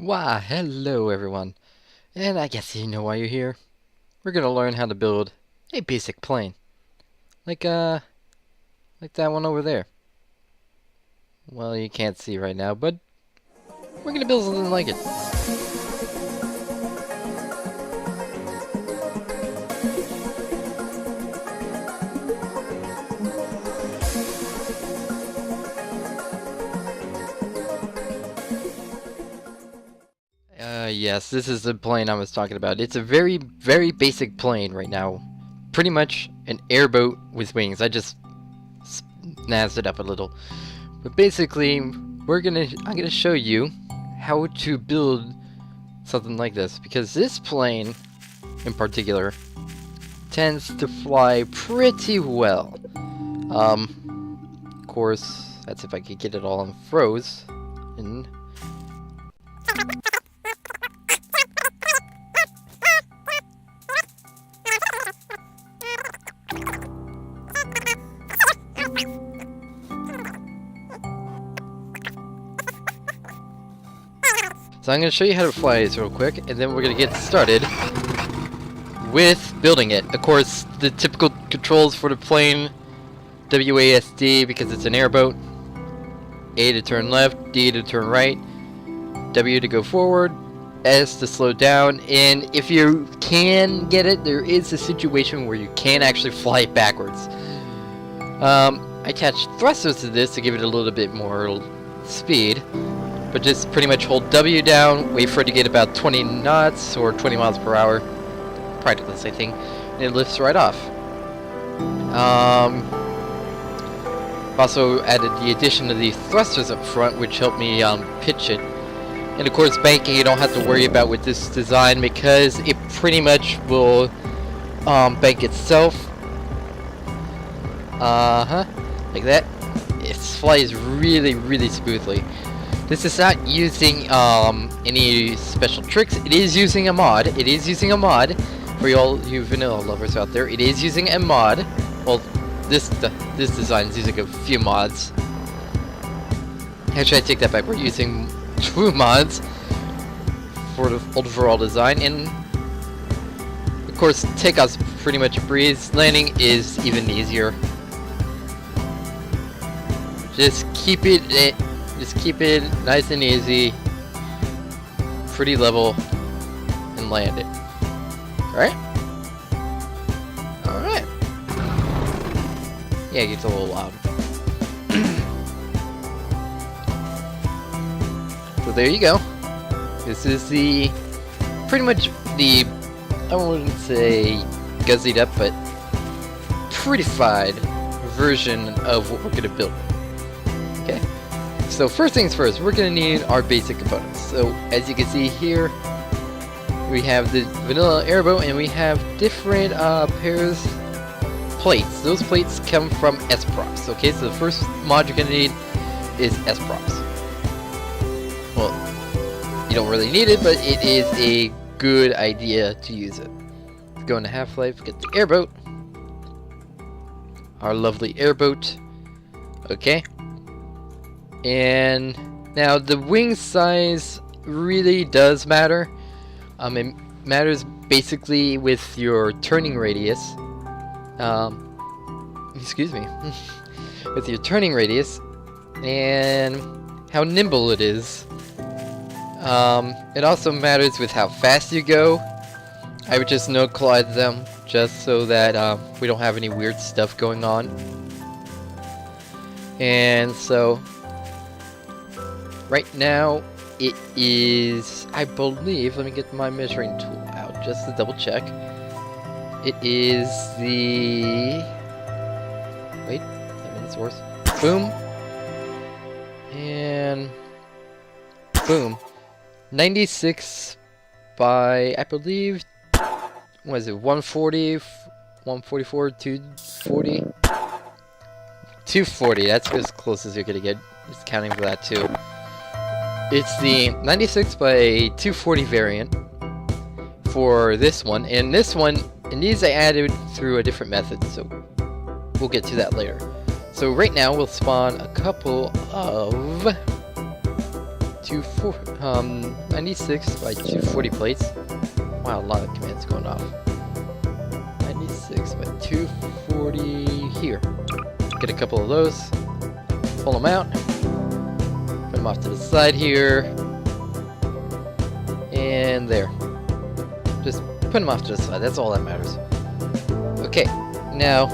Why, hello everyone. And I guess you know why you're here. We're gonna learn how to build a basic plane. Like like that one over there. Well, you can't see right now, but we're gonna build something like it. Yes, this is the plane I was talking about. It's a very, very basic plane right now. Pretty much an airboat with wings. I just snazzed it up a little. But basically, I'm gonna show you how to build something like this, because this plane in particular tends to fly pretty well. Of course, that's if I could get it all unfroze. And so I'm going to show you how to fly this real quick, and then we're going to get started with building it. Of course, the typical controls for the plane: WASD because it's an airboat, A to turn left, D to turn right, W to go forward, S to slow down, and if you can get it, there is a situation where you can actually fly it backwards. I attached thrusters to this to give it a little bit more speed. But just pretty much hold W down, wait for it to get about 20 knots or 20 miles per hour, practically the same thing, and it lifts right off. Also added the addition of the thrusters up front, which helped me pitch it. And of course, banking you don't have to worry about with this design because it pretty much will bank itself. Like that. It flies really, really smoothly. This is not using any special tricks. It is using a mod. It is using a mod for all you vanilla lovers out there. It is using a mod. Well, this design is using a few mods. Actually, I take that back. We're using 2 mods for the overall design, and of course, takeoff's pretty much a breeze. Landing is even easier. Just keep it nice and easy, pretty level, and land it. Alright? Alright. Yeah, it gets a little loud. So there you go. This is the, pretty much the, I wouldn't say guzzied up, but prettified version of what we're going to build. Okay? So first things first, we're going to need our basic components. So as you can see here, we have the vanilla airboat, and we have different pairs plates. Those plates come from S-props. Okay, so the first mod you're going to need is S-props. Well, you don't really need it, but it is a good idea to use it. Let's go into Half-Life, get the airboat. Our lovely airboat. Okay. And now the wing size really does matter. It matters basically with your turning radius. Excuse me. With your turning radius and how nimble it is. It also matters with how fast you go. I would just no collide them just so that we don't have any weird stuff going on. And so right now, it is, I believe, let me get my measuring tool out just to double check. It is the, wait, that means worse. Boom. And boom. 96 by, I believe, what is it, 140, 144, 240? 240, that's as close as you're gonna get. Just counting for that too. It's the 96 by 240 variant for this one, and this one, and these I added through a different method, so we'll get to that later. So right now we'll spawn a couple of 96 by 240 plates. Wow, a lot of commands going off. 96 by 240 here. Get a couple of those. Pull them out. Put them off to the side here. And there. Just put them off to the side. That's all that matters. Okay. Now,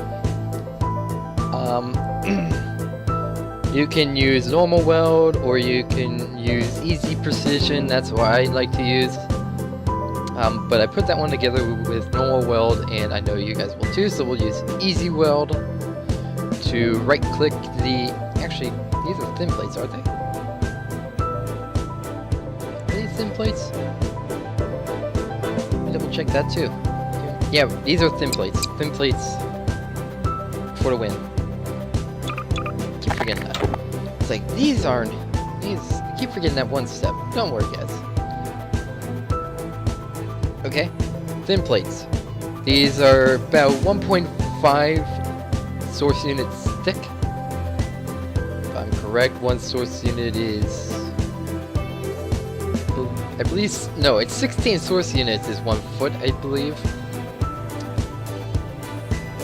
you can use normal weld, or you can use easy precision. That's what I like to use. But I put that one together with normal weld, and I know you guys will too, so we'll use easy weld to right click the... Actually, these are thin plates, aren't they? Are these thin plates? Double check that too. Yeah, these are thin plates. Thin plates for the win. Keep forgetting that. It's like, these aren't... These... I keep forgetting that one step. Don't worry, guys. Okay, thin plates. These are about 1.5 source units thick. If I'm correct, one source unit is... I believe... No, it's 16 source units is 1 foot, I believe.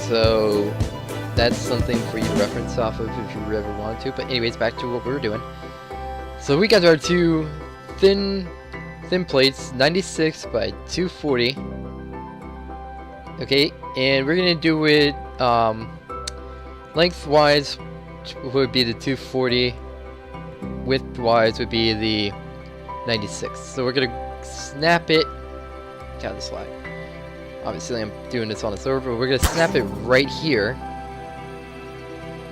So... that's something for you to reference off of if you ever want to. But anyways, back to what we were doing. So we got our two thin plates, 96 by 240. Okay, and we're gonna do it lengthwise would be the 240, widthwise would be the 96. So we're gonna snap it. Count the slide. Obviously, I'm doing this on a server, but we're gonna snap it right here,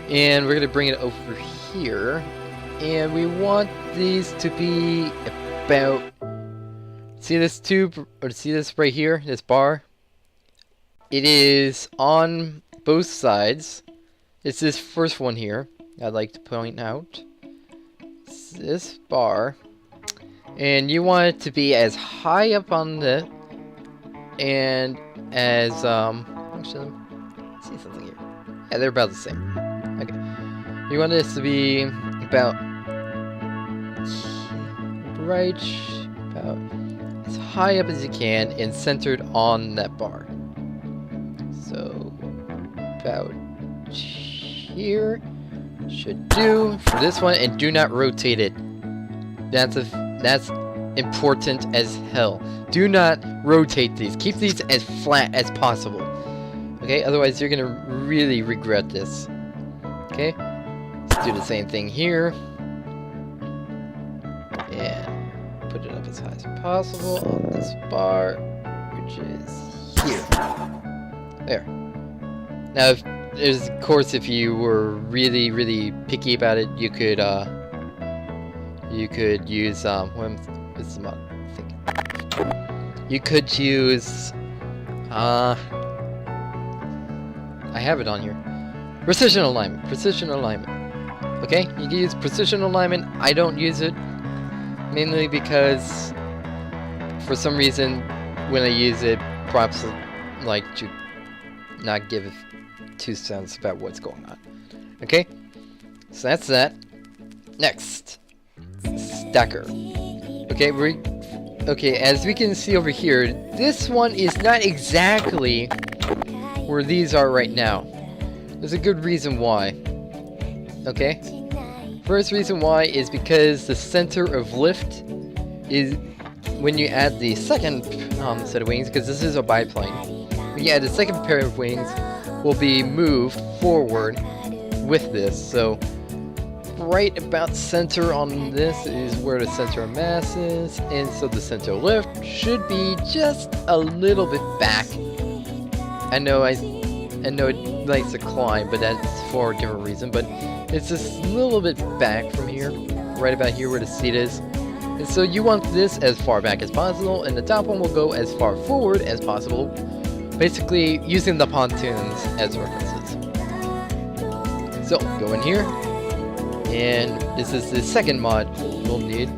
and we're gonna bring it over here, and we want these to be about. See this tube, or see this right here, this bar? It is on both sides. It's this first one here, I'd like to point out. It's this bar. And you want it to be as high up on the, and as, actually, let me see something here. Yeah, they're about the same. Okay. You want this to be about, right, about, as high up as you can and centered on that bar. So about here should do for this one, and do not rotate it. That's important as hell. Do not rotate these. Keep these as flat as possible. Okay, otherwise you're gonna really regret this. Okay, let's do the same thing here. And put it up as high as possible on this bar, which is here. There. Now, of course, if you were really, really picky about it, you could use what's the mod? You could use I have it on here. Precision alignment. Precision alignment. Okay, you can use precision alignment. I don't use it mainly because for some reason when I use it, props like to not give 2 cents about what's going on. Okay, so that's that. Next, stacker. Okay, as we can see over here, this one is not exactly where these are right now. There's a good reason why. Okay, first reason why is because the center of lift is when you add the second set of wings, because this is a biplane. When you add the second pair of wings, will be moved forward with this. So right about center on this is where the center of mass is, and so the center of lift should be just a little bit back. I know it likes to climb, but that's for a different reason, but it's just a little bit back from here, right about here where the seat is. And so you want this as far back as possible, and the top one will go as far forward as possible, basically using the pontoons as references. So go in here, and this is the second mod we'll need,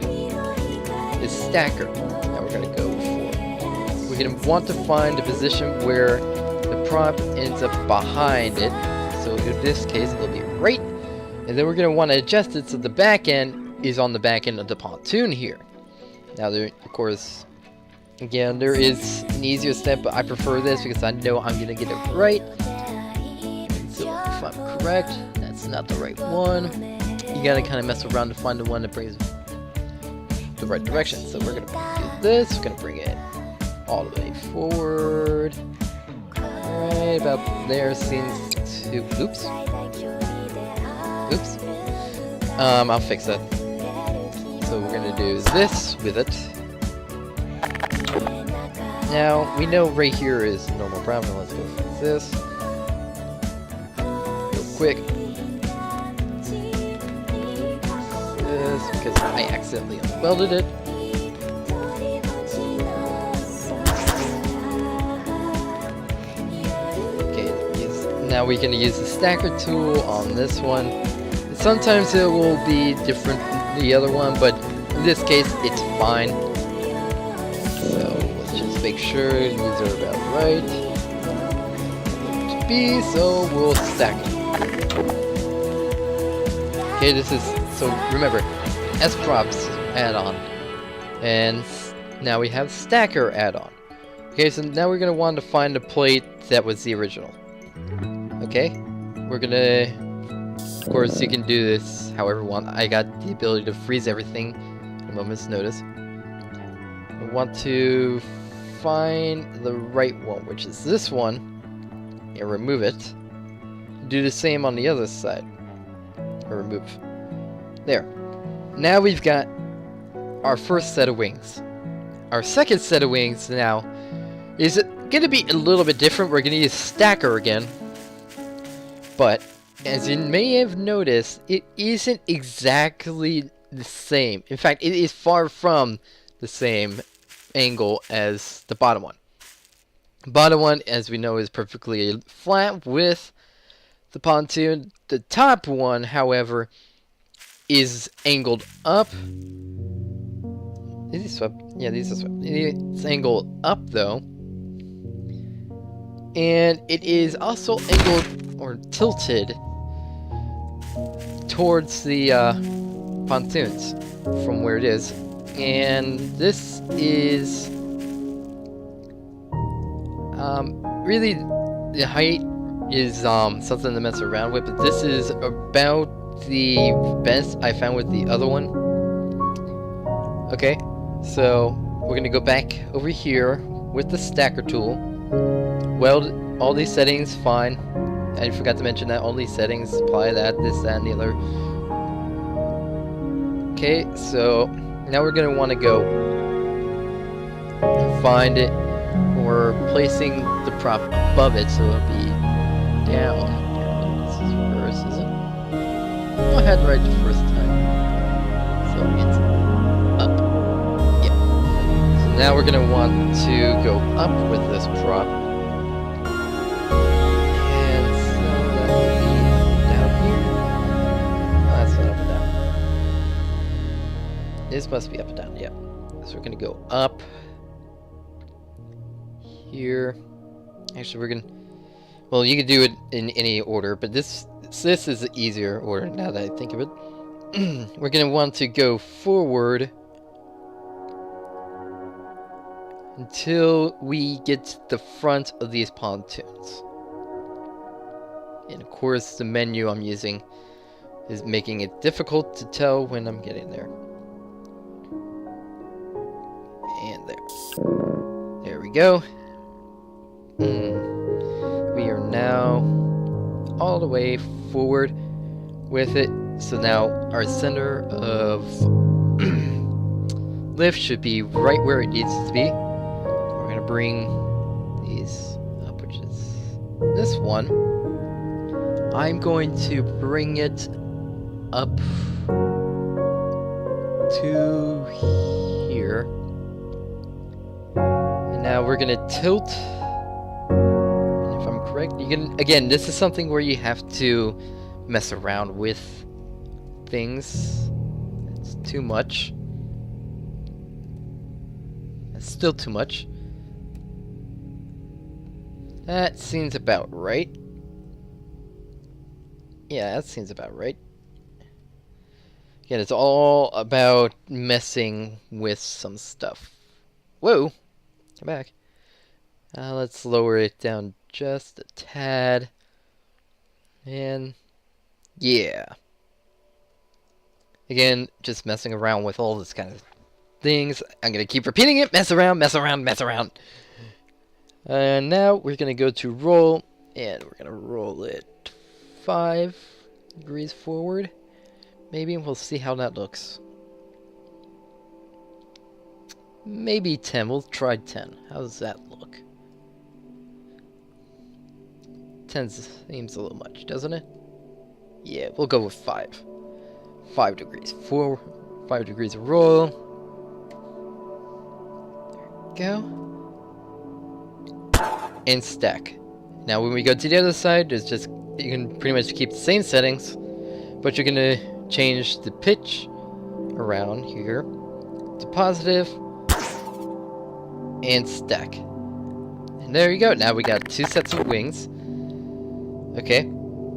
is stacker that we're going to go for. We're going to want to find a position where the prop ends up behind it, so in this case it'll be right, and then we're going to want to adjust it so the back end is on the back end of the pontoon here. Now, there, of course, again, there is an easier step, but I prefer this because I know I'm gonna get it right. So if I'm correct, that's not the right one. You gotta kind of mess around to find the one that brings the right direction. So we're gonna do this. We're gonna bring it all the way forward. Right about there seems to. Oops. Oops. I'll fix that. So we're gonna do this with it. Now we know right here is normal brown. Let's go fix this real quick. This because I accidentally unwelded it. Now we're going to use the stacker tool on this one. Sometimes it will be different than the other one, but in this case it's fine. So let's just make sure these are about right. To be, so we'll stack it. Okay, this is, so remember, S-props add-on. And now we have stacker add-on. Okay, so now we're going to want to find a plate that was the original. Okay, we're gonna, of course you can do this however you want. I got the ability to freeze everything at a moment's notice. I want to find the right one, which is this one, and remove it. Do the same on the other side, or remove. There. Now we've got our first set of wings. Our second set of wings now is gonna be a little bit different. We're gonna use stacker again. But, as you may have noticed, it isn't exactly the same. In fact, it is far from the same angle as the bottom one. The bottom one, as we know, is perfectly flat with the pontoon. The top one, however, is angled up. Is he swept? Yeah, these are swept. It's angled up, though. And it is also angled or tilted towards the pontoons from where it is. And this is really, the height is something to mess around with, but this is about the best I found with the other one. Okay, so we're gonna go back over here with the stacker tool. Weld all these settings, fine. I forgot to mention that all these settings apply that, this, that, and the other. Okay, so now we're gonna want to go and find it. We're placing the prop above it, so it'll be down. This is reverse, is it? Go ahead and write the first time. So it's up. Yeah. So now we're gonna want to go up with this prop. This must be up and down, yeah. So we're gonna go up here. Actually, we're gonna. Well, you can do it in any order, but this is the easier order now that I think of it. We're gonna want to go forward until we get to the front of these pontoons. And of course, the menu I'm using is making it difficult to tell when I'm getting there. And there. There we go. We are now all the way forward with it. So now our center of lift should be right where it needs to be. We're going to bring these up, which is this one. I'm going to bring it up to here. And now we're gonna tilt. And if I'm correct, you can, again, this is something where you have to mess around with things. It's too much. It's still too much. That seems about right. Yeah, that seems about right. Again, it's all about messing with some stuff. Whoa! Come back. Let's lower it down just a tad. And yeah. Again, just messing around with all this kind of things. I'm gonna keep repeating it. Mess around, mess around, mess around. And now we're gonna go to roll, and we're gonna roll it 5 degrees forward. Maybe we'll see how that looks. Maybe 10. We'll try 10. How does that look? 10 seems a little much, doesn't it? Yeah, we'll go with 5. 5 degrees forward. 5 degrees of roll. There we go. And stack. Now when we go to the other side, there's just, you can pretty much keep the same settings, but you're gonna change the pitch around here to positive and stack. And there you go. Now we got 2 sets of wings. Okay.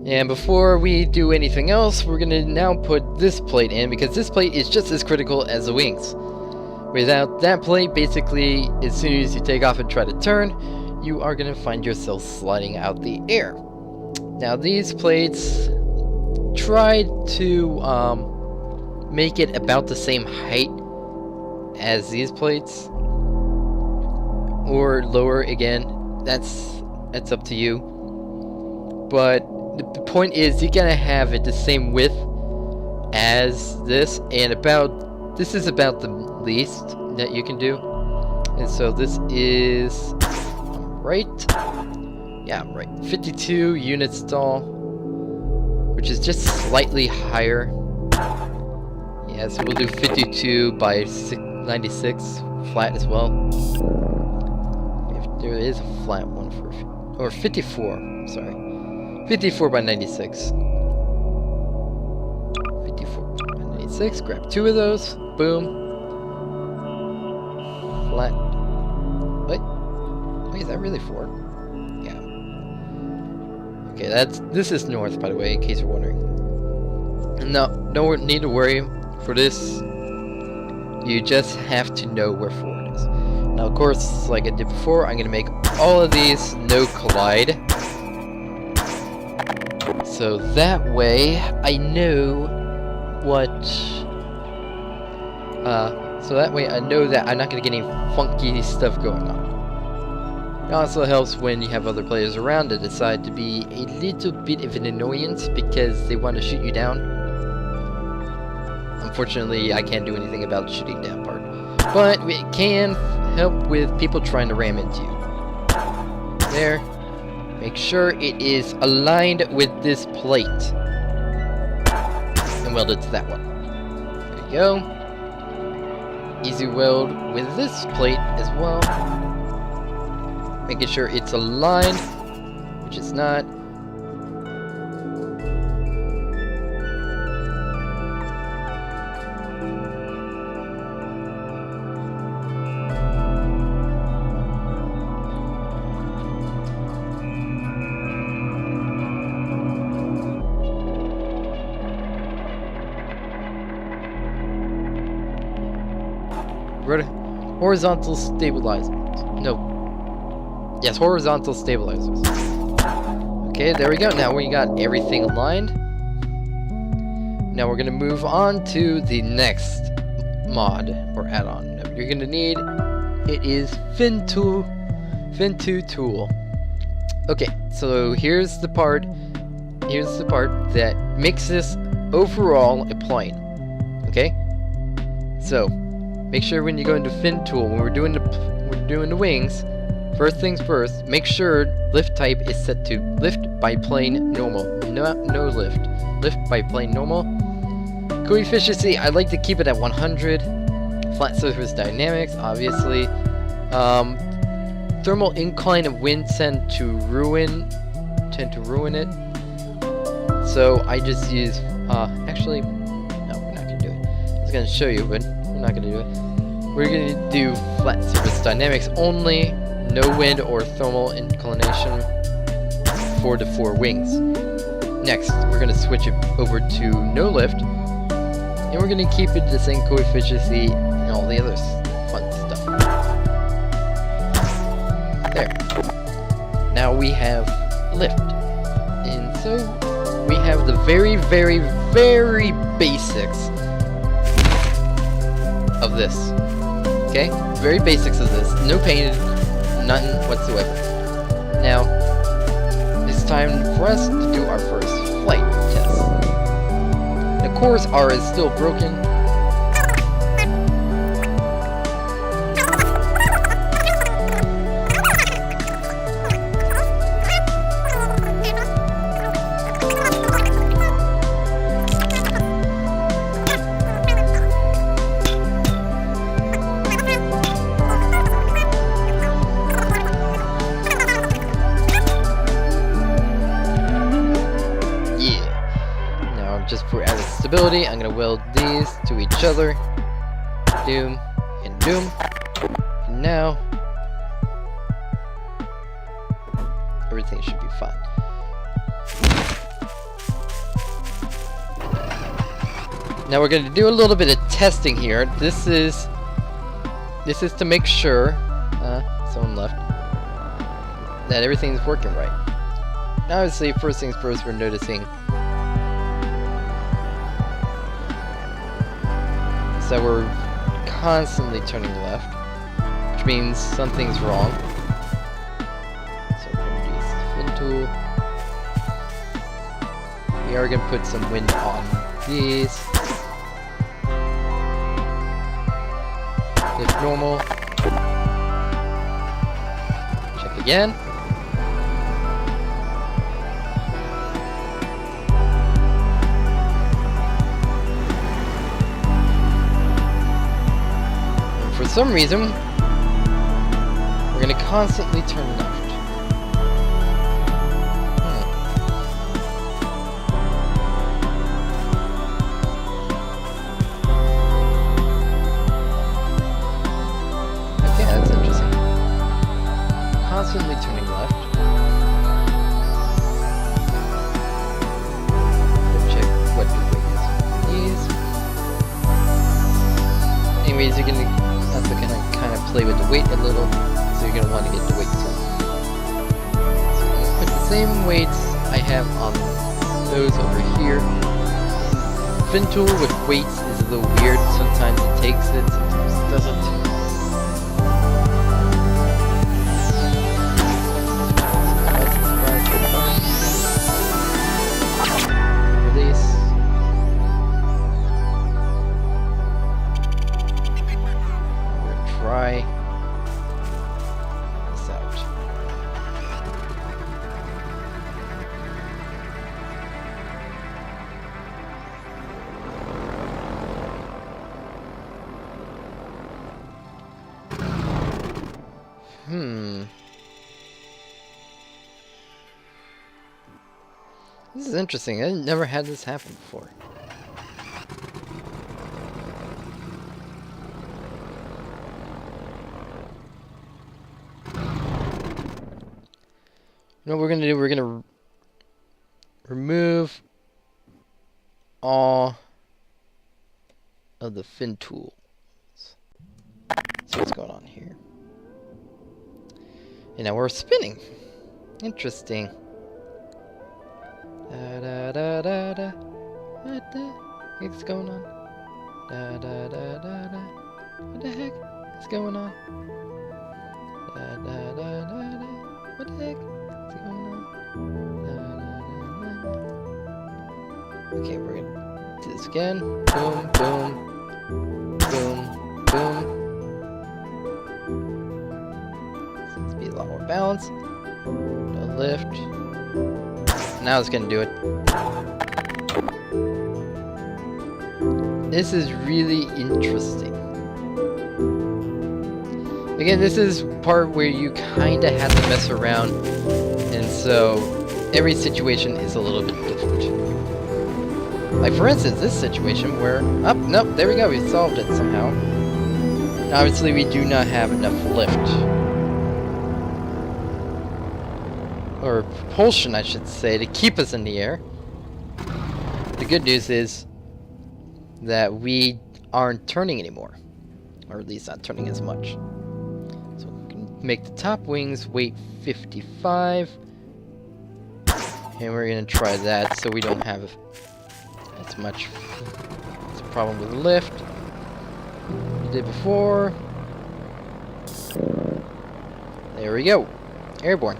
And before we do anything else, we're gonna now put this plate in, because this plate is just as critical as the wings. Without that plate, basically, as soon as you take off and try to turn, you are gonna find yourself sliding out the air. Now these plates, try to make it about the same height as these plates, or lower. Again, that's up to you. But the point is, you're gonna have it the same width as this, and this is about the least that you can do. And so this is right. Yeah, I'm right. 52 unit stall, which is just slightly higher. Yeah, so we'll do 52 by 96 flat as well. If there is a flat one or 54. Sorry. 54 by 96. 54 by 96. Grab 2 of those. Boom. Flat. Wait, is that really 4? Yeah. Okay, this is north, by the way, in case you're wondering. No need to worry for this. You just have to know where forward is. Now, of course, like I did before, I'm gonna make all of these no collide. So that way, I know what. So that way, I know that I'm not gonna get any funky stuff going on. It also helps when you have other players around that decide to be a little bit of an annoyance because they want to shoot you down. Unfortunately, I can't do anything about the shooting down part, but it can help with people trying to ram into you. There. Make sure it is aligned with this plate. And weld it to that one. There you go. Easy weld with this plate as well. Making sure it's aligned, which it's not. Horizontal stabilizers. No. Yes, horizontal stabilizers. Okay, there we go. Now we got everything aligned. Now we're gonna move on to the next mod or add-on that you're gonna need. It is Fin 2 tool. Okay, so here's the part that makes this overall a plane. Okay? So make sure when you go into Fin tool, when we're doing the wings, first things first, make sure lift type is set to lift by plane normal. No lift. Lift by plane normal. Coefficiency, I like to keep it at 100. Flat surface dynamics, obviously. Thermal incline of wind tend to ruin it. So I just use actually, no, we're not gonna do it. I was gonna show you, but we're not gonna do it. We're gonna do flat surface dynamics only, no wind or thermal inclination for the 4 wings. Next, we're gonna switch it over to no lift, And we're gonna keep it the same coefficiency and all the other fun stuff. There. Now we have lift. And so we have the very, very, very basics of this. Okay? Very basics of this. No painted, none whatsoever. Now, it's time for us to do our first flight test. The course R is still broken. Just for added stability, I'm gonna weld these to each other. Doom and doom. And now everything should be fine. Now we're gonna do a little bit of testing here. This is to make sure someone left that everything's working right. Now obviously, first things first, we're noticing that we're constantly turning left, which means something's wrong. So we're going to use the fin tool. We are going to put some wind on these. Lift normal. Check again. For some reason, we're going to constantly turn left. Okay, that's interesting. Constantly turning left. Let's check what the weight is. Anyways, you're going to also gonna kind of play with the weight a little, so you're gonna want to get the weight too. So I'm gonna put the same weights I have on those over here. Fin tool with weights is a little weird. Sometimes it takes it, sometimes it doesn't. Release. Try this out. This is interesting. I never had this happen before. You know what we're gonna do? We're gonna remove all of the fin tools. See what's going on here. And now we're spinning. Interesting. Da da da da da. What the heck's going on? Da da da da da. What the heck is going on? Da da da da da. What the heck? Okay, we're gonna do this again. Boom, boom, boom, boom. Seems to be a lot more balance. No lift. Now it's gonna do it. This is really interesting. Again, this is part where you kinda have to mess around, and so every situation is a little bit different. Like for instance, this situation where, nope, there we go, we solved it somehow. Obviously we do not have enough lift. Or propulsion, I should say, to keep us in the air. The good news is, that we aren't turning anymore, or at least not turning as much. So we can make the top wings weight 55, and we're gonna try that so we don't have as much problem with the lift we did before. There we go, airborne.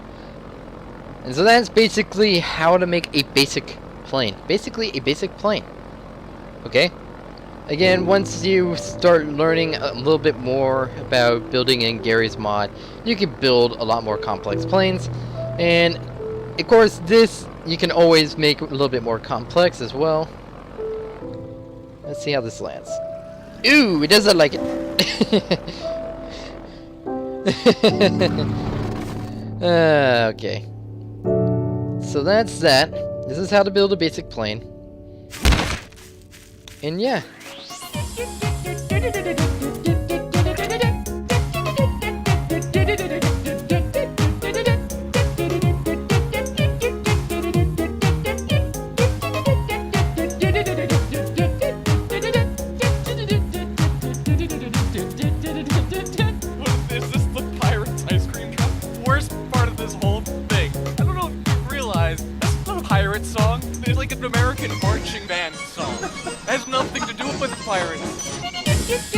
And so that's basically how to make a basic plane. Basically a basic plane. Okay? Again, once you start learning a little bit more about building in Gary's mod, you can build a lot more complex planes. And of course, this you can always make a little bit more complex as well. Let's see how this lands. Ooh, it doesn't like it. Okay. So that's that. This is how to build a basic plane. And yeah. Is this the Pirates ice cream truck? Worst part of this whole thing. I don't know if you realize, that's not a pirate song. It's like an American marching band song. It has nothing to do with pirates.